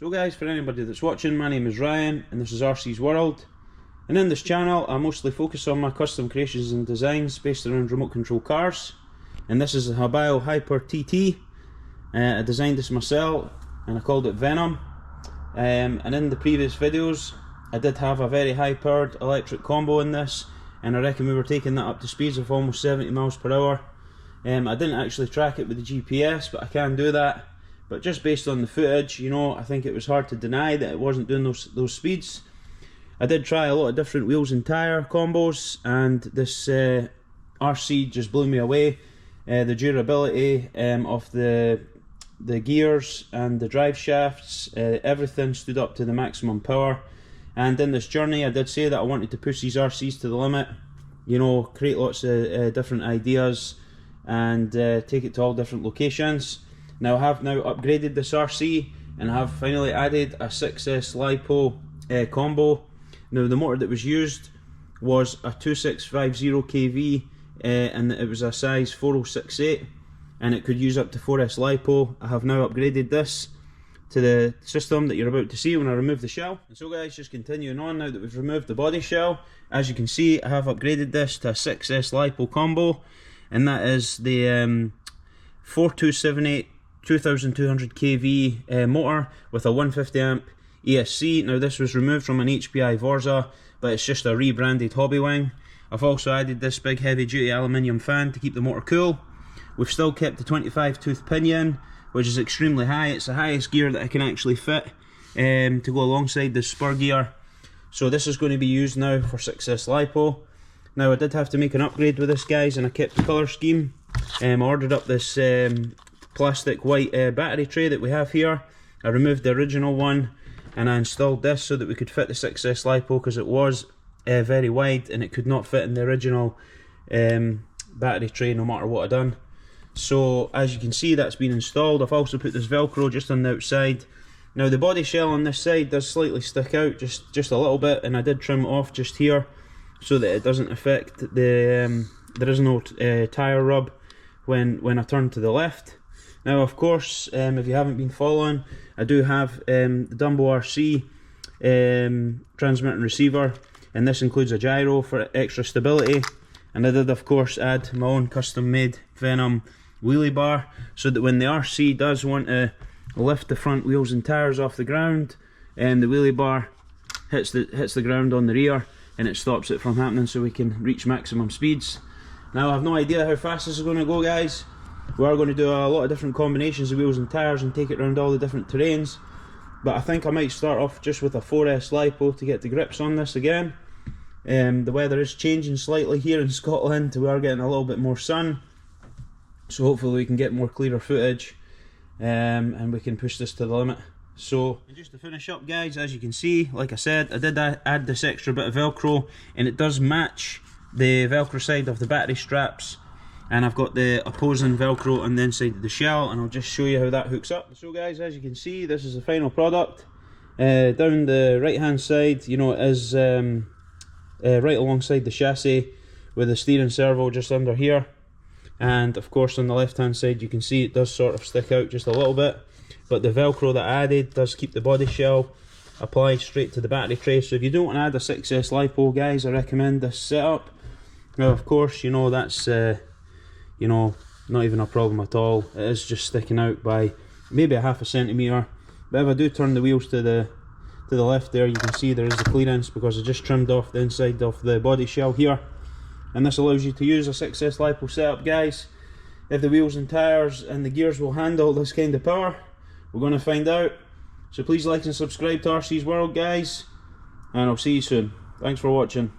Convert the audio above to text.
So guys, for anybody that's watching, my name is Ryan and this is RC's World, and in this channel I mostly focus on my custom creations and designs based around remote control cars. And this is a Hobao Hyper TT. I designed this myself and I called it Venom. And in the previous videos I did have a very high powered electric combo in this, and I reckon we were taking that up to speeds of almost 70 miles per hour. I didn't actually track it with the GPS, but I can do that. But just based on the footage, you know, I think it was hard to deny that it wasn't doing those speeds. I did try a lot of different wheels and tyre combos, and this RC just blew me away. The durability of the gears and the drive shafts, everything stood up to the maximum power. And in this journey I did say that I wanted to push these RCs to the limit, you know, create lots of different ideas and take it to all different locations. Now I have now upgraded this RC and I have finally added a 6S Lipo combo. Now the motor that was used was a 2650 kV and it was a size 4068, and it could use up to 4S Lipo. I have now upgraded this to the system that you're about to see when I remove the shell. And so guys, just continuing on now that we've removed the body shell, as you can see I have upgraded this to a 6S Lipo combo, and that is the 4278 2200 kV motor with a 150 amp ESC. Now this was removed from an HPI Vorza, but it's just a rebranded hobby wing. I've also added this big heavy duty aluminium fan to keep the motor cool. We've still kept the 25 tooth pinion, which is extremely high. It's the highest gear that I can actually fit to go alongside the spur gear. So this is going to be used now for 6S Lipo. Now I did have to make an upgrade with this, guys, and I kept the colour scheme. I ordered up this plastic white battery tray that we have here. I removed the original one and I installed this so that we could fit the 6S Lipo, because it was very wide and it could not fit in the original battery tray no matter what I done. So as you can see, that's been installed. I've also put this Velcro just on the outside. Now the body shell on this side does slightly stick out just a little bit, and I did trim it off just here so that it doesn't affect the there is no tyre rub when I turn to the left. Now of course, if you haven't been following, I do have the Dumbo RC transmitter and receiver, and this includes a gyro for extra stability. And I did of course add my own custom made Venom wheelie bar, so that when the RC does want to lift the front wheels and tyres off the ground, and the wheelie bar hits the ground on the rear and it stops it from happening, so we can reach maximum speeds. Now I have no idea how fast this is going to go, guys. We are going to do a lot of different combinations of wheels and tyres and take it around all the different terrains, but I think I might start off just with a 4S Lipo to get the grips on this again. The weather is changing slightly here in Scotland. We are getting a little bit more sun, so hopefully we can get more clearer footage and we can push this to the limit. So, and just to finish up, guys, as you can see, like I said, I did add this extra bit of Velcro, and it does match the Velcro side of the battery straps, and I've got the opposing Velcro on the inside of the shell, and I'll just show you how that hooks up. So guys, as you can see, this is the final product. Down the right hand side, you know, it is right alongside the chassis with the steering servo just under here, and of course on the left hand side you can see it does sort of stick out just a little bit, but the Velcro that I added does keep the body shell applied straight to the battery tray. So if you don't want to add a 6S Lipo, guys, I recommend this setup. Now of course, you know, that's you know, not even a problem at all. It is just sticking out by maybe a ½ centimetre, but if I do turn the wheels to the left there, you can see there is the clearance because I just trimmed off the inside of the body shell here. And this allows you to use a 6S Lipo setup, guys. If the wheels and tyres and the gears will handle this kind of power, we're going to find out. So please like and subscribe to RC's World, guys, and I'll see you soon. Thanks for watching.